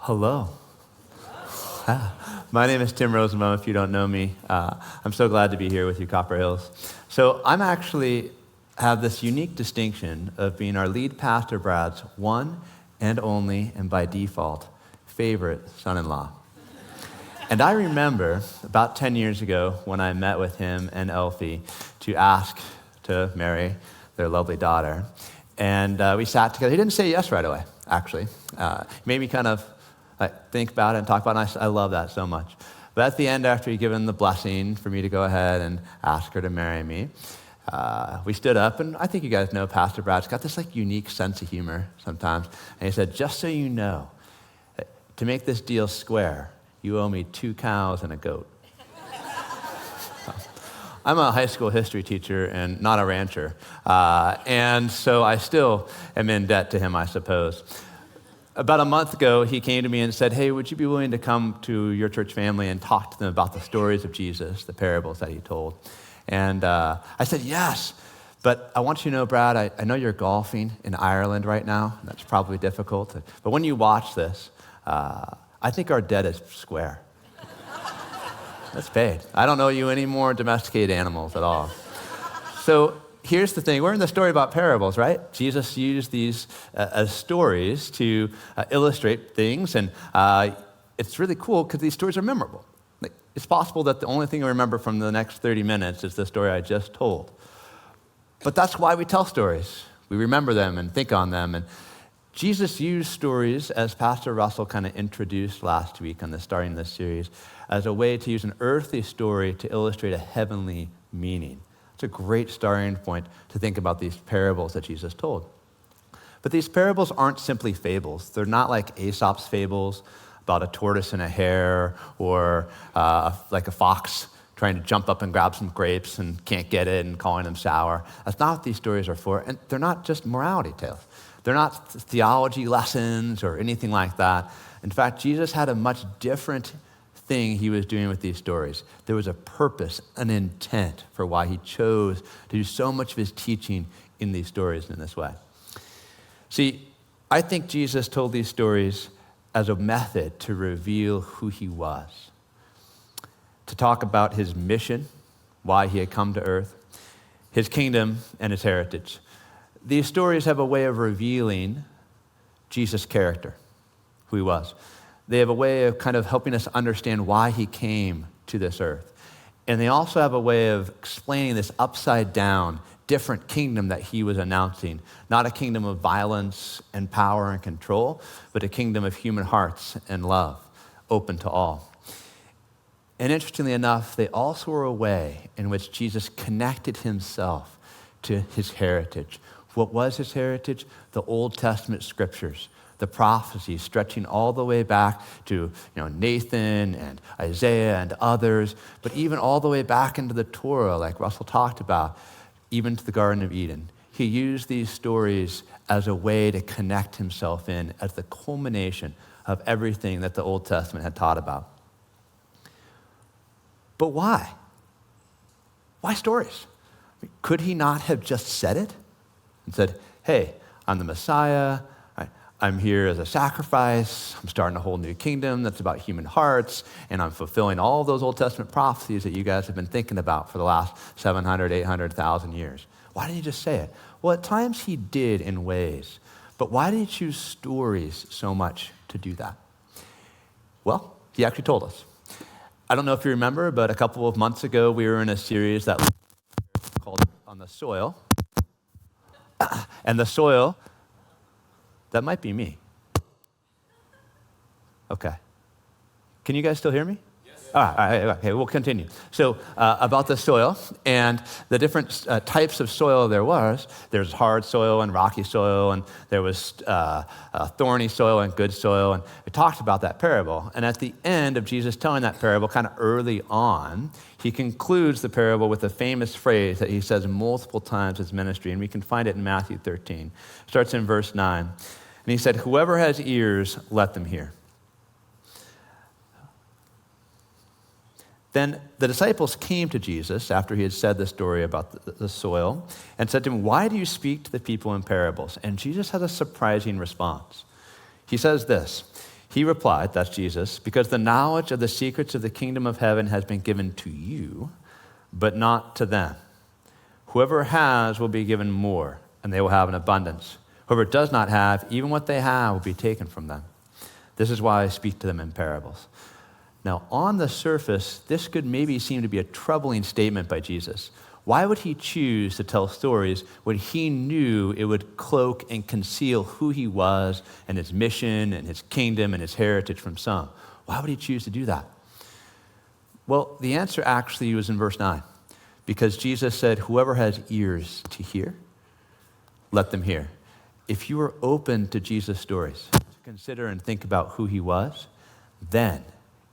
Hello. My name is Tim Rosenbaum, if you don't know me. I'm so glad to be here with you, Copper Hills. So I'm actually have this unique distinction of being our lead pastor, Brad's one and only, and by default, favorite son-in-law. And I remember about 10 years ago when I met with him and Elfie to ask to marry their lovely daughter. And we sat together. He didn't say yes right away, actually. He made me kind of think about it and talk about it. I love that so much. But at the end, after he'd given the blessing for me to go ahead and ask her to marry me, we stood up, and I think you guys know Pastor Brad's got this unique sense of humor sometimes. And he said, just so you know, to make this deal square, you owe me 2 cows and a goat. I'm a high school history teacher and not a rancher. And so I still am in debt to him, I suppose. About a month ago, he came to me and said, hey, would you be willing to come to your church family and talk to them about the stories of Jesus, the parables that he told? And I said, yes, but I want you to know, Brad, I know you're golfing in Ireland right now, and that's probably difficult. But when you watch this, I think our debt is square. That's paid. I don't owe you any more domesticated animals at all. So here's the thing. We're in the story about parables, right? Jesus used these as stories to illustrate things, and it's really cool because these stories are memorable. It's possible that the only thing I remember from the next 30 minutes is the story I just told. But that's why we tell stories. We remember them and think on them. And Jesus used stories, as Pastor Russell kind of introduced last week on starting this series, as a way to use an earthly story to illustrate a heavenly meaning. It's a great starting point to think about these parables that Jesus told. But these parables aren't simply fables. They're not like Aesop's fables about a tortoise and a hare, or like a fox trying to jump up and grab some grapes and can't get it and calling them sour. That's not what these stories are for. And they're not just morality tales. They're not theology lessons or anything like that. In fact, Jesus had a much different thing he was doing with these stories. There was a purpose, an intent for why he chose to do so much of his teaching in these stories in this way. See, I think Jesus told these stories as a method to reveal who he was, to talk about his mission, why he had come to earth, his kingdom, and his heritage. These stories have a way of revealing Jesus' character, who he was. They have a way of kind of helping us understand why he came to this earth. And they also have a way of explaining this upside down, different kingdom that he was announcing. Not a kingdom of violence and power and control, but a kingdom of human hearts and love, open to all. And interestingly enough, they also were a way in which Jesus connected himself to his heritage. What was his heritage? The Old Testament scriptures, the prophecies stretching all the way back to Nathan and Isaiah and others, but even all the way back into the Torah, like Russell talked about, even to the Garden of Eden. He used these stories as a way to connect himself in, as the culmination of everything that the Old Testament had taught about. But why? Why stories? Could he not have just said it and said, hey, I'm the Messiah, I'm here as a sacrifice, I'm starting a whole new kingdom that's about human hearts, and I'm fulfilling all of those Old Testament prophecies that you guys have been thinking about for the last 700, 800,000 years. Why didn't he just say it? Well, at times he did in ways, but why did he choose stories so much to do that? Well, he actually told us. I don't know if you remember, but a couple of months ago, we were in a series that called On the Soil. And the soil, that might be me. Okay. Can you guys still hear me? Yes. All right, okay, we'll continue. So about the soil and the different types of soil there's hard soil and rocky soil, and there was thorny soil and good soil, and we talked about that parable. And at the end of Jesus telling that parable, kind of early on, he concludes the parable with a famous phrase that he says multiple times in his ministry, and we can find it in Matthew 13. It starts in verse 9. And he said, whoever has ears, let them hear. Then the disciples came to Jesus after he had said the story about the soil and said to him, why do you speak to the people in parables? And Jesus has a surprising response. He says this. He replied, that's Jesus, because the knowledge of the secrets of the kingdom of heaven has been given to you, but not to them. Whoever has will be given more, and they will have an abundance. Whoever does not have, even what they have will be taken from them. This is why I speak to them in parables. Now, on the surface, this could maybe seem to be a troubling statement by Jesus. Why would he choose to tell stories when he knew it would cloak and conceal who he was and his mission and his kingdom and his heritage from some? Why would he choose to do that? Well, the answer actually was in verse 9, because Jesus said, whoever has ears to hear, let them hear. If you are open to Jesus' stories, to consider and think about who he was, then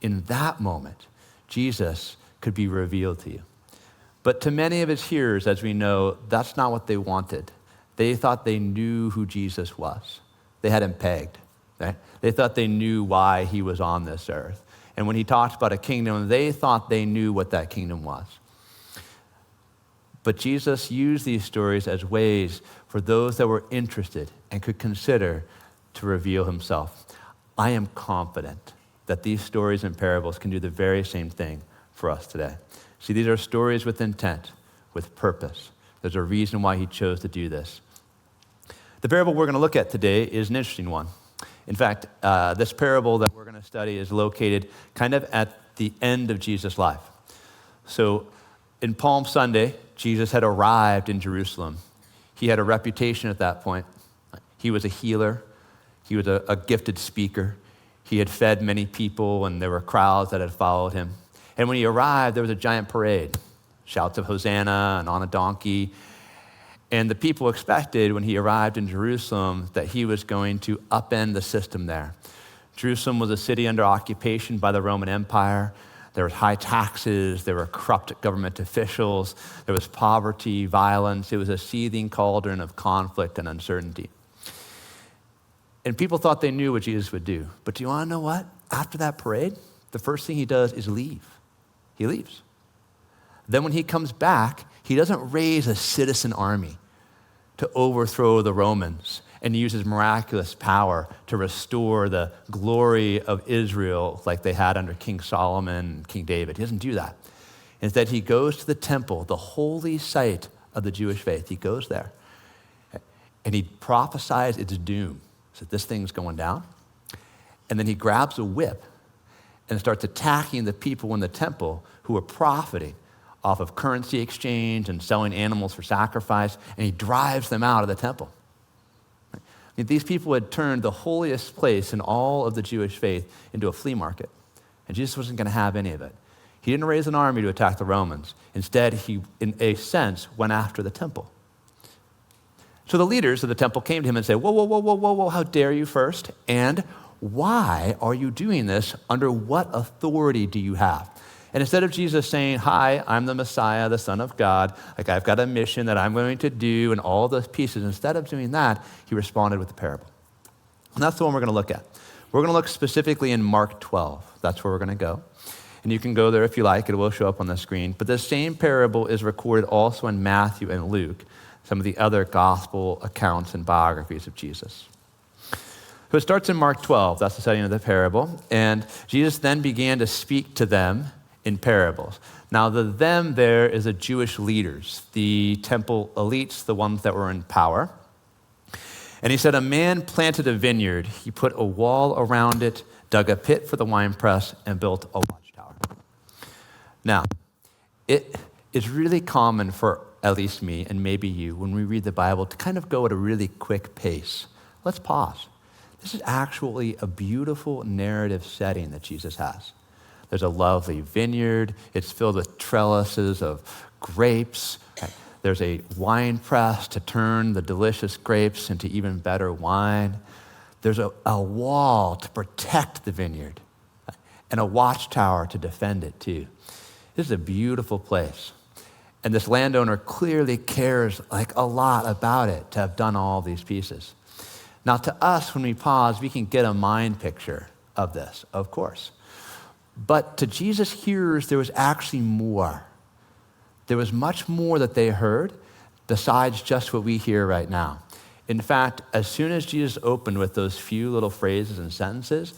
in that moment, Jesus could be revealed to you. But to many of his hearers, as we know, that's not what they wanted. They thought they knew who Jesus was. They had him pegged. Right? They thought they knew why he was on this earth. And when he talked about a kingdom, they thought they knew what that kingdom was. But Jesus used these stories as ways for those that were interested and could consider to reveal himself. I am confident that these stories and parables can do the very same thing for us today. See, these are stories with intent, with purpose. There's a reason why he chose to do this. The parable we're going to look at today is an interesting one. In fact, this parable that we're going to study is located kind of at the end of Jesus' life. So in Palm Sunday, Jesus had arrived in Jerusalem. He had a reputation at that point. He was a healer. He was a gifted speaker. He had fed many people, and there were crowds that had followed him. And when he arrived, there was a giant parade, shouts of Hosanna and on a donkey. And the people expected when he arrived in Jerusalem that he was going to upend the system there. Jerusalem was a city under occupation by the Roman Empire. There was high taxes, there were corrupt government officials, there was poverty, violence. It was a seething cauldron of conflict and uncertainty. And people thought they knew what Jesus would do. But do you want to know what? After that parade, the first thing he does is leave. He leaves. Then when he comes back, he doesn't raise a citizen army to overthrow the Romans and use his miraculous power to restore the glory of Israel like they had under King Solomon and King David. He doesn't do that. Instead, he goes to the temple, the holy site of the Jewish faith. He goes there and he prophesies its doom. So this thing's going down. And then he grabs a whip and starts attacking the people in the temple who were profiting off of currency exchange and selling animals for sacrifice, and he drives them out of the temple. I mean, these people had turned the holiest place in all of the Jewish faith into a flea market, and Jesus wasn't going to have any of it. He didn't raise an army to attack the Romans. Instead, he, in a sense, went after the temple. So the leaders of the temple came to him and said, whoa, how dare you first? And why are you doing this? Under what authority do you have? And instead of Jesus saying, hi, I'm the Messiah, the Son of God, like I've got a mission that I'm going to do and all those pieces, instead of doing that, he responded with the parable. And that's the one we're going to look at. We're going to look specifically in Mark 12. That's where we're going to go. And you can go there if you like. It will show up on the screen. But the same parable is recorded also in Matthew and Luke, some of the other gospel accounts and biographies of Jesus. So it starts in Mark 12. That's the setting of the parable. And Jesus then began to speak to them in parables. Now, the them there is the Jewish leaders, the temple elites, the ones that were in power. And he said, a man planted a vineyard. He put a wall around it, dug a pit for the winepress, and built a watchtower. Now, it is really common for at least me and maybe you, when we read the Bible, to kind of go at a really quick pace. Let's pause. This is actually a beautiful narrative setting that Jesus has. There's a lovely vineyard. It's filled with trellises of grapes. There's a wine press to turn the delicious grapes into even better wine. There's a wall to protect the vineyard and a watchtower to defend it too. This is a beautiful place. And this landowner clearly cares like a lot about it to have done all these pieces. Now to us, when we pause, we can get a mind picture of this, of course. But to Jesus' hearers, there was actually more. There was much more that they heard besides just what we hear right now. In fact, as soon as Jesus opened with those few little phrases and sentences,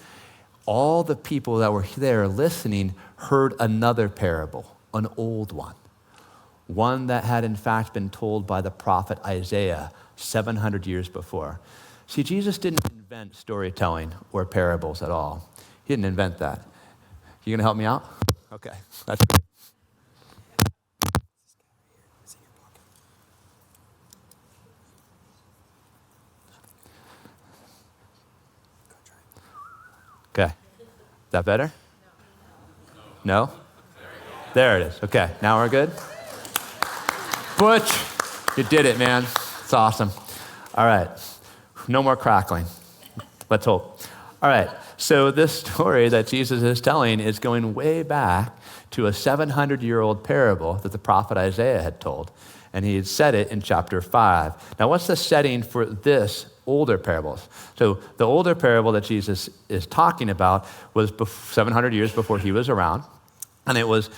all the people that were there listening heard another parable, an old one that had in fact been told by the prophet Isaiah 700 years before. See, Jesus didn't invent storytelling or parables at all. He didn't invent that. You gonna help me out? Okay, that's great. Okay, is that better? No? There it is. Okay, now we're good? Butch, you did it, man. It's awesome. All right, no more crackling. Let's hope. All right, so this story that Jesus is telling is going way back to a 700-year-old parable that the prophet Isaiah had told, and he had said it in chapter 5. Now, what's the setting for this older parables? So the older parable that Jesus is talking about was 700 years before he was around, and it was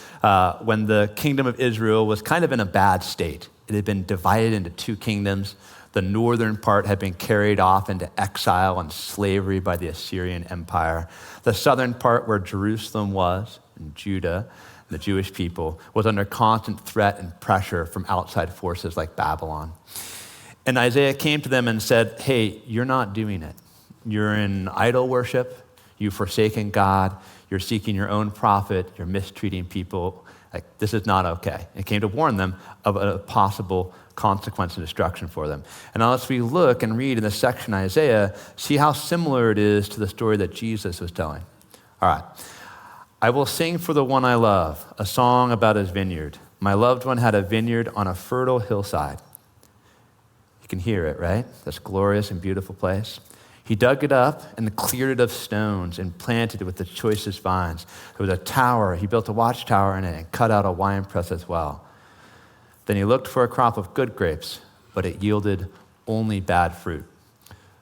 when the kingdom of Israel was kind of in a bad state. It had been divided into two kingdoms. The northern part had been carried off into exile and slavery by the Assyrian Empire. The southern part, where Jerusalem was, and Judah, the Jewish people, was under constant threat and pressure from outside forces like Babylon. And Isaiah came to them and said, hey, you're not doing it. You're in idol worship. You've forsaken God. You're seeking your own profit. You're mistreating people. Like, this is not okay. It came to warn them of a possible consequence and destruction for them. And now as we look and read in this section of Isaiah, see how similar it is to the story that Jesus was telling. All right. I will sing for the one I love, a song about his vineyard. My loved one had a vineyard on a fertile hillside. You can hear it, right? This glorious and beautiful place. He dug it up and cleared it of stones and planted it with the choicest vines. There was a tower. He built a watchtower in it and cut out a winepress as well. Then he looked for a crop of good grapes, but it yielded only bad fruit.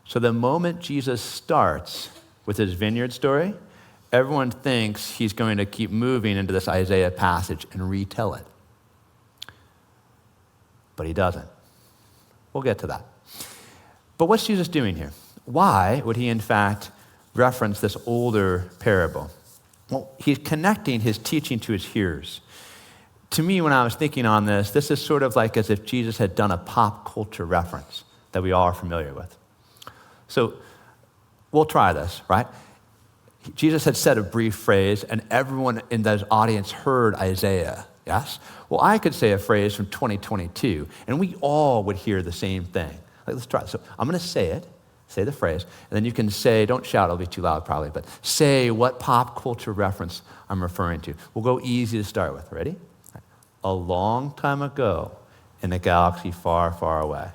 So the moment Jesus starts with his vineyard story, everyone thinks he's going to keep moving into this Isaiah passage and retell it. But he doesn't. We'll get to that. But what's Jesus doing here? Why would he, in fact, reference this older parable? Well, he's connecting his teaching to his hearers. To me, when I was thinking on this is sort of like as if Jesus had done a pop culture reference that we all are familiar with. So we'll try this, right? Jesus had said a brief phrase, and everyone in that audience heard Isaiah, yes? Well, I could say a phrase from 2022, and we all would hear the same thing. Like, let's try it. So I'm going to say the phrase, and then you can say, don't shout, it'll be too loud probably, but say what pop culture reference I'm referring to. We'll go easy to start with. Ready? A long time ago in a galaxy far, far away.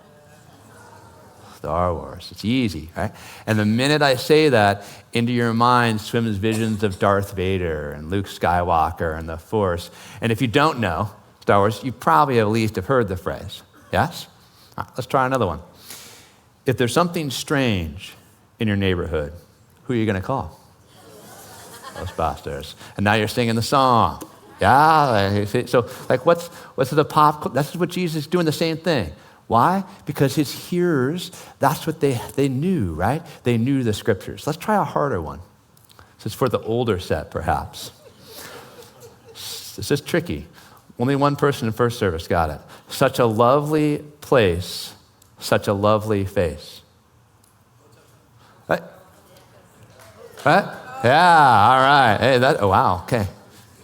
Star Wars. It's easy, right? And the minute I say that, into your mind swims visions of Darth Vader and Luke Skywalker and the Force. And if you don't know Star Wars, you probably at least have heard the phrase. Yes? All right, let's try another one. If there's something strange in your neighborhood, who are you going to call? Ghostbusters. And now you're singing the song. Yeah, so like what's the pop? That's what Jesus is doing, the same thing. Why? Because his hearers, that's what they knew, right? They knew the scriptures. Let's try a harder one. This is for the older set, perhaps. This is tricky. Only one person in first service got it. Such a lovely place, such a lovely face. Right? Right? Yeah, all right. Hey, wow, okay.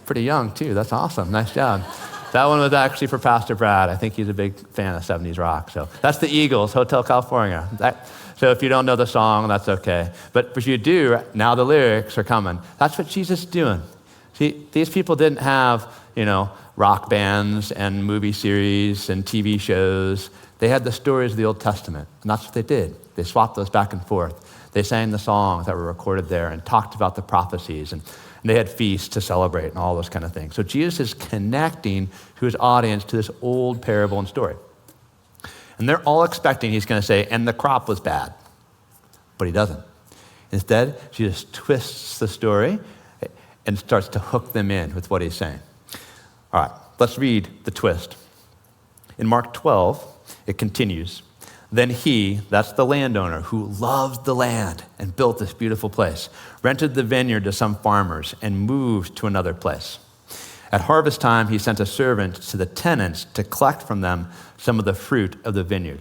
Pretty young, too. That's awesome. Nice job. That one was actually for Pastor Brad. I think he's a big fan of 70s rock. So that's the Eagles, Hotel California. So if you don't know the song, that's okay. But if you do, now the lyrics are coming. That's what Jesus is doing. See, these people didn't have, rock bands and movie series and TV shows. They had the stories of the Old Testament, and that's what they did. They swapped those back and forth. They sang the songs that were recorded there and talked about the prophecies, and they had feasts to celebrate and all those kind of things. So Jesus is connecting to his audience to this old parable and story. And they're all expecting he's going to say, and the crop was bad. But he doesn't. Instead, Jesus twists the story and starts to hook them in with what he's saying. All right, let's read the twist. In Mark 12, it continues. Then he, that's the landowner who loved the land and built this beautiful place, rented the vineyard to some farmers and moved to another place. At harvest time, he sent a servant to the tenants to collect from them some of the fruit of the vineyard.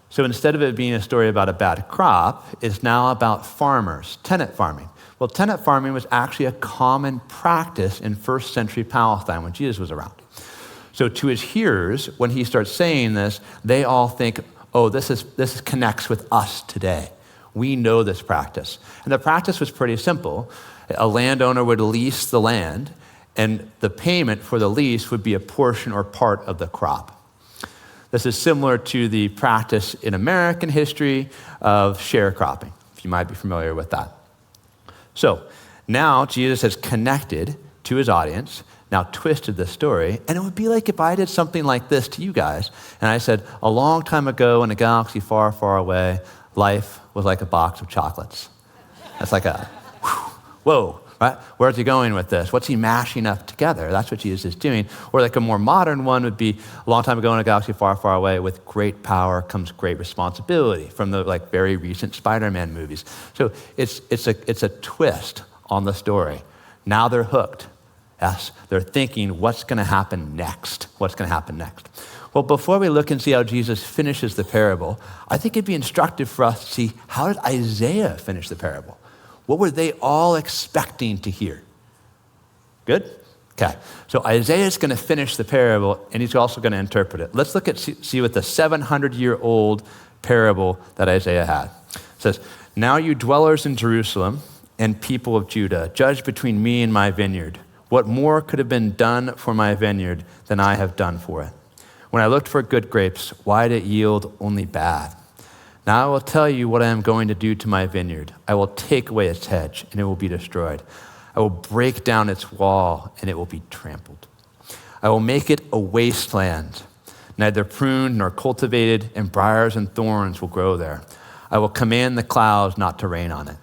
So instead of it being a story about a bad crop, it's now about farmers, tenant farming. Well, tenant farming was actually a common practice in first century Palestine when Jesus was around. So to his hearers, when he starts saying this, they all think, oh, this connects with us today. We know this practice. And the practice was pretty simple. A landowner would lease the land, and the payment for the lease would be a portion or part of the crop. This is similar to the practice in American history of sharecropping, if you might be familiar with that. So now Jesus has connected to his audience, now twisted the story, and it would be like if I did something like this to you guys, and I said, a long time ago in a galaxy far, far away, life was like a box of chocolates. That's like a, whoa, right? Where's he going with this? What's he mashing up together? That's what Jesus is doing. Or like a more modern one would be, a long time ago in a galaxy far, far away, with great power comes great responsibility, from the like very recent Spider-Man movies. So it's a twist on the story. Now they're hooked. Yes, they're thinking, what's going to happen next? What's going to happen next? Well, before we look and see how Jesus finishes the parable, I think it'd be instructive for us to see, how did Isaiah finish the parable? What were they all expecting to hear? Good? Okay. So Isaiah is going to finish the parable, and he's also going to interpret it. Let's look at see what the 700-year-old parable that Isaiah had. It says, now you dwellers in Jerusalem and people of Judah, judge between me and my vineyard. What more could have been done for my vineyard than I have done for it? When I looked for good grapes, why did it yield only bad? Now I will tell you what I am going to do to my vineyard. I will take away its hedge, and it will be destroyed. I will break down its wall, and it will be trampled. I will make it a wasteland, neither pruned nor cultivated, and briars and thorns will grow there. I will command the clouds not to rain on it.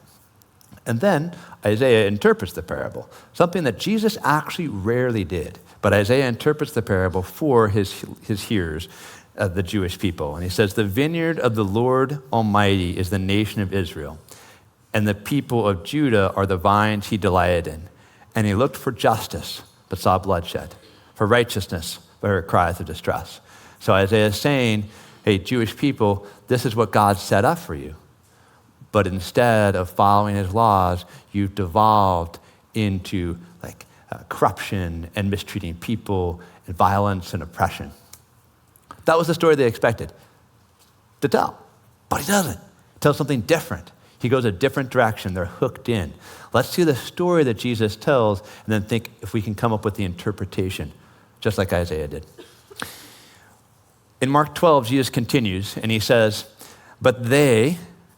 And then Isaiah interprets the parable, something that Jesus actually rarely did. But Isaiah interprets the parable for his hearers, the Jewish people. And he says, the vineyard of the Lord Almighty is the nation of Israel, and the people of Judah are the vines he delighted in. And he looked for justice, but saw bloodshed, for righteousness, but heard cries of distress. So Isaiah is saying, hey, Jewish people, this is what God set up for you. But instead of following his laws, you've devolved into corruption and mistreating people and violence and oppression. That was the story they expected to tell, but he doesn't. He tells something different. He goes a different direction. They're hooked in. Let's see the story that Jesus tells and then think if we can come up with the interpretation, just like Isaiah did. In Mark 12, Jesus continues and he says, but they,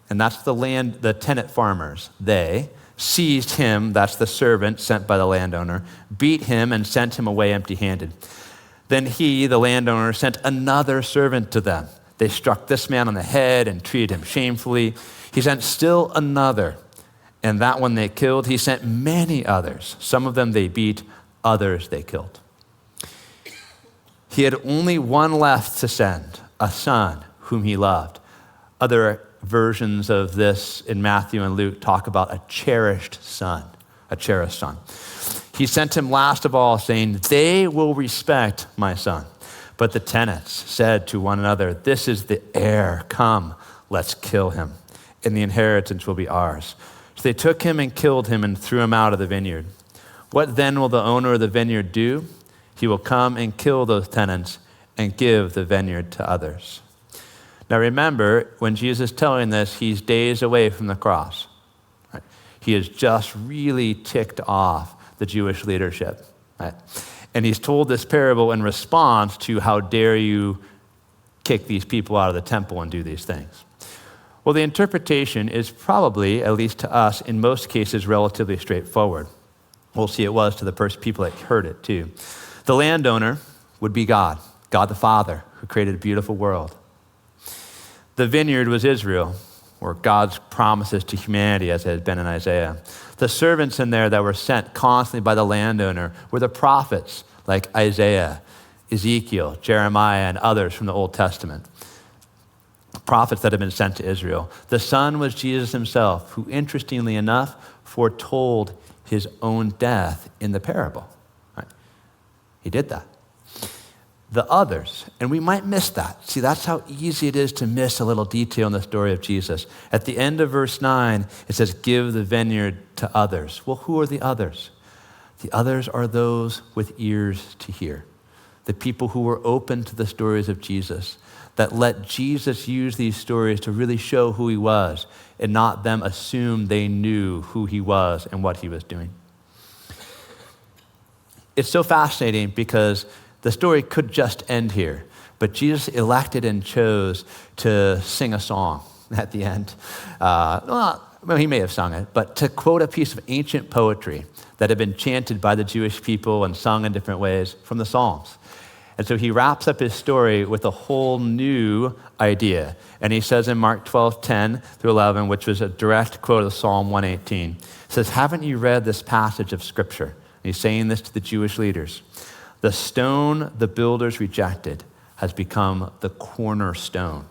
and that's the tenant farmers, they seized him, that's the servant sent by the landowner, beat him and sent him away empty-handed. Then he, the landowner, sent another servant to them. They struck this man on the head and treated him shamefully. He sent still another, and that one they killed. He sent many others. Some of them they beat, others they killed. He had only one left to send, a son whom he loved. Other versions of this in Matthew and Luke talk about a cherished son, a cherished son. He sent him last of all, saying, they will respect my son. But the tenants said to one another, this is the heir. Come, let's kill him, and the inheritance will be ours. So they took him and killed him and threw him out of the vineyard. What then will the owner of the vineyard do? He will come and kill those tenants and give the vineyard to others. Now remember, when Jesus is telling this, he's days away from the cross. Right? He has just really ticked off the Jewish leadership. Right? And he's told this parable in response to how dare you kick these people out of the temple and do these things. Well, the interpretation is probably, at least to us, in most cases, relatively straightforward. We'll see it was to the first people that heard it too. The landowner would be God, God the Father, who created a beautiful world. The vineyard was Israel, or God's promises to humanity as it had been in Isaiah. The servants in there that were sent constantly by the landowner were the prophets like Isaiah, Ezekiel, Jeremiah, and others from the Old Testament. prophets that had been sent to Israel. The Son was Jesus himself, who, interestingly enough, foretold his own death in the parable. Right? He did that. The others, and we might miss that. See, that's how easy it is to miss a little detail in the story of Jesus. At the end of verse 9, it says, give the vineyard to others. Well, who are the others? The others are those with ears to hear. The people who were open to the stories of Jesus, that let Jesus use these stories to really show who he was and not them assume they knew who he was and what he was doing. It's so fascinating because the story could just end here, but Jesus elected and chose to sing a song at the end. Well, he may have sung it, but to quote a piece of ancient poetry that had been chanted by the Jewish people and sung in different ways from the Psalms. And so he wraps up his story with a whole new idea. And he says in Mark 12:10 through 11, which was a direct quote of Psalm 118, says, haven't you read this passage of Scripture? And he's saying this to the Jewish leaders. The stone the builders rejected has become the cornerstone.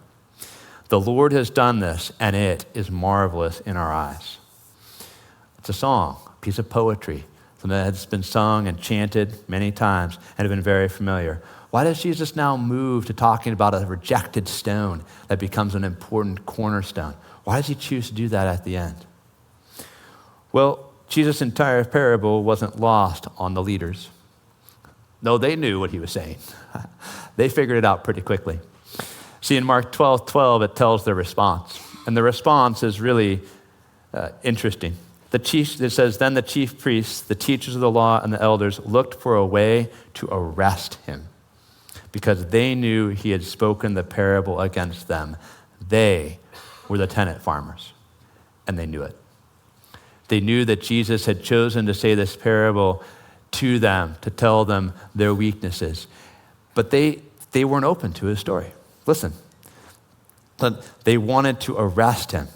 The Lord has done this, and it is marvelous in our eyes. It's a song, a piece of poetry, something that has been sung and chanted many times and have been very familiar. Why does Jesus now move to talking about a rejected stone that becomes an important cornerstone? Why does he choose to do that at the end? Well, Jesus' entire parable wasn't lost on the leaders. No, they knew what he was saying. They figured it out pretty quickly. See, in Mark 12:12, it tells their response. And the response is really interesting. It says, then the chief priests, the teachers of the law, and the elders looked for a way to arrest him because they knew he had spoken the parable against them. They were the tenant farmers, and they knew it. They knew that Jesus had chosen to say this parable to them, to tell them their weaknesses. But they weren't open to his story. Listen, they wanted to arrest him,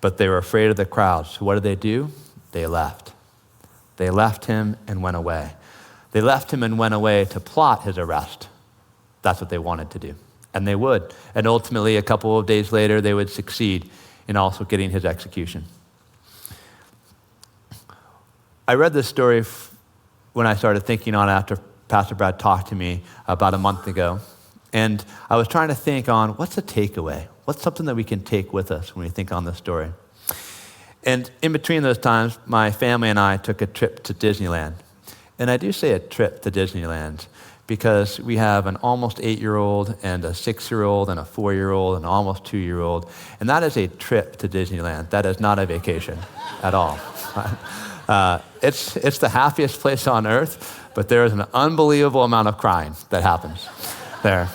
but they were afraid of the crowds. So what did they do? They left. They left him and went away. They left him and went away to plot his arrest. That's what they wanted to do. And they would. And ultimately, a couple of days later, they would succeed in also getting his execution. I read this story when I started thinking on it after Pastor Brad talked to me about a month ago. And I was trying to think on what's the takeaway? What's something that we can take with us when we think on this story? And in between those times, my family and I took a trip to Disneyland. And I do say a trip to Disneyland because we have an almost 8-year-old and a 6-year-old and a 4-year-old and an almost 2-year-old. And that is a trip to Disneyland. That is not a vacation at all. It's the happiest place on earth, but there is an unbelievable amount of crying that happens there.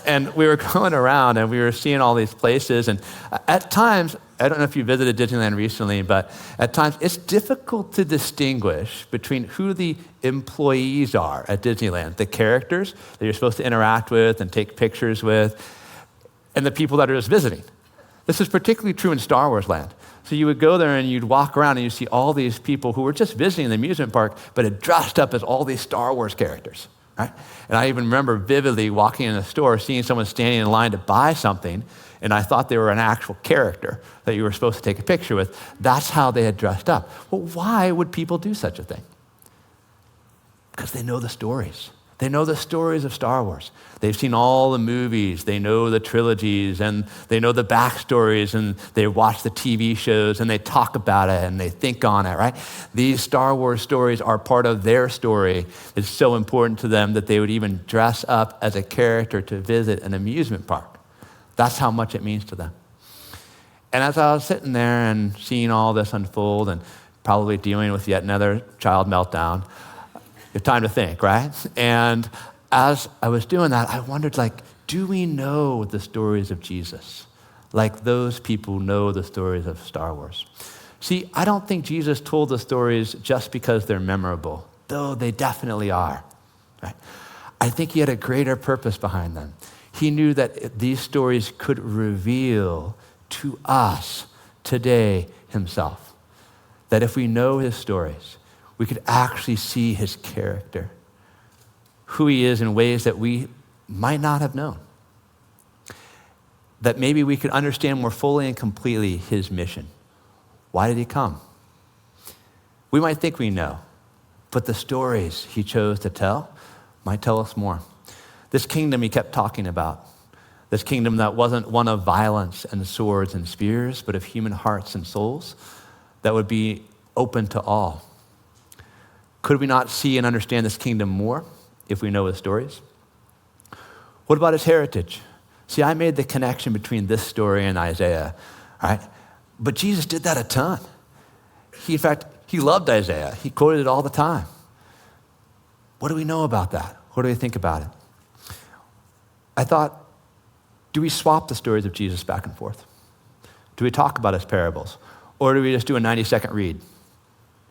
And we were going around and we were seeing all these places. And at times, I don't know if you visited Disneyland recently, but at times it's difficult to distinguish between who the employees are at Disneyland, the characters that you're supposed to interact with and take pictures with, and the people that are just visiting. This is particularly true in Star Wars land. So you would go there and you'd walk around and you'd see all these people who were just visiting the amusement park, but had dressed up as all these Star Wars characters. Right? And I even remember vividly walking in a store, seeing someone standing in line to buy something, and I thought they were an actual character that you were supposed to take a picture with. That's how they had dressed up. Well, why would people do such a thing? Because they know the stories. They know the stories of Star Wars. They've seen all the movies. They know the trilogies, and they know the backstories, and they watch the TV shows, and they talk about it, and they think on it, right? These Star Wars stories are part of their story. It's so important to them that they would even dress up as a character to visit an amusement park. That's how much it means to them. And as I was sitting there and seeing all this unfold and probably dealing with yet another child meltdown, you have time to think, right? And as I was doing that, I wondered, do we know the stories of Jesus? Like those people know the stories of Star Wars. See, I don't think Jesus told the stories just because they're memorable, though they definitely are, right? I think he had a greater purpose behind them. He knew that these stories could reveal to us today himself. That if we know his stories, we could actually see his character, who he is in ways that we might not have known. that maybe we could understand more fully and completely his mission. Why did he come? We might think we know, but the stories he chose to tell might tell us more. This kingdom he kept talking about, this kingdom that wasn't one of violence and swords and spears, but of human hearts and souls that would be open to all. Could we not see and understand this kingdom more if we know his stories? What about his heritage? See, I made the connection between this story and Isaiah, all right? But Jesus did that a ton. In fact, he loved Isaiah. He quoted it all the time. What do we know about that? What do we think about it? I thought, do we swap the stories of Jesus back and forth? Do we talk about his parables? Or do we just do a 90-second read?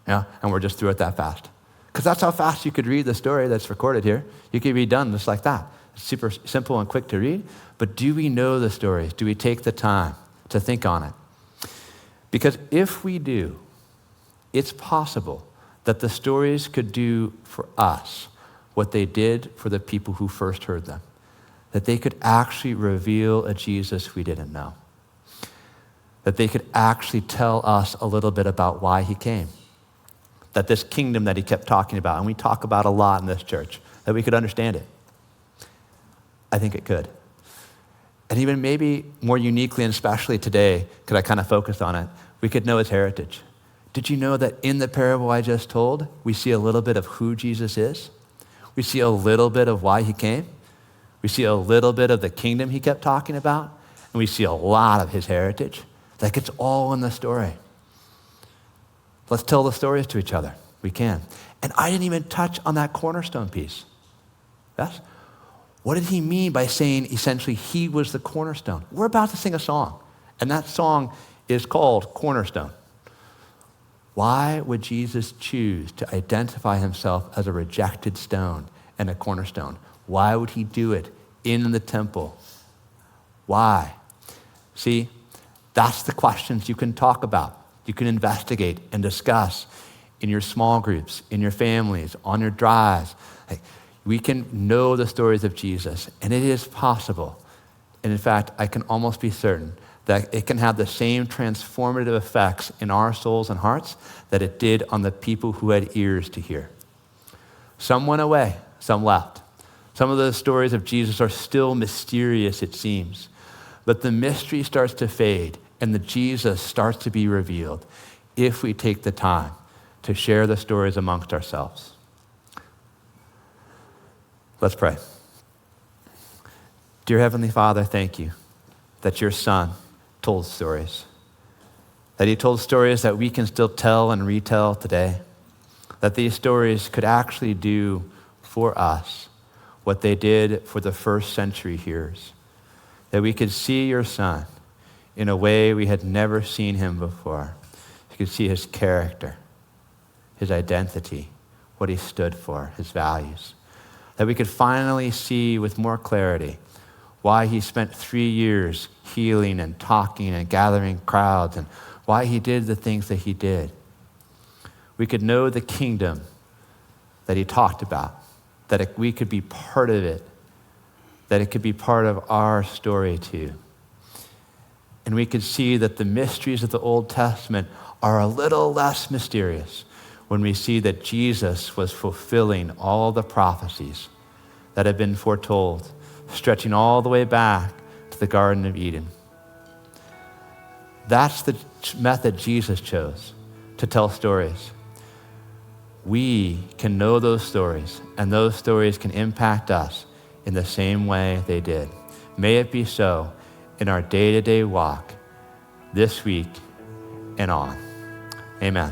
And we're just through it that fast? Because that's how fast you could read the story that's recorded here. You could be done just like that. It's super simple and quick to read. But do we know the stories? Do we take the time to think on it? Because if we do, it's possible that the stories could do for us what they did for the people who first heard them. That they could actually reveal a Jesus we didn't know. That they could actually tell us a little bit about why he came. That this kingdom that he kept talking about, and we talk about a lot in this church, that we could understand it. I think it could. And even maybe more uniquely and especially today, because I kind of focused on it, we could know his heritage. Did you know that in the parable I just told, we see a little bit of who Jesus is? We see a little bit of why he came. We see a little bit of the kingdom he kept talking about. And we see a lot of his heritage. Like it's all in the story. Let's tell the stories to each other. We can. And I didn't even touch on that cornerstone piece. Yes? What did he mean by saying essentially he was the cornerstone? We're about to sing a song. And that song is called Cornerstone. Why would Jesus choose to identify himself as a rejected stone and a cornerstone? Why would he do it in the temple? Why? See, that's the questions you can talk about. You can investigate and discuss in your small groups, in your families, on your drives. We can know the stories of Jesus, and it is possible. And in fact, I can almost be certain that it can have the same transformative effects in our souls and hearts that it did on the people who had ears to hear. Some went away, some left. Some of those stories of Jesus are still mysterious, it seems. But the mystery starts to fade, and the Jesus starts to be revealed if we take the time to share the stories amongst ourselves. Let's pray. Dear Heavenly Father, thank you that your Son told stories, that he told stories that we can still tell and retell today, that these stories could actually do for us what they did for the first century hearers, that we could see your Son in a way we had never seen him before. We could see his character, his identity, what he stood for, his values, that we could finally see with more clarity why he spent 3 years healing and talking and gathering crowds and why he did the things that he did. We could know the kingdom that he talked about, that we could be part of it, that it could be part of our story too. And we could see that the mysteries of the Old Testament are a little less mysterious when we see that Jesus was fulfilling all the prophecies that had been foretold, stretching all the way back to the Garden of Eden. That's the method Jesus chose to tell stories. We can know those stories, and those stories can impact us in the same way they did. May it be so in our day-to-day walk this week and on. Amen.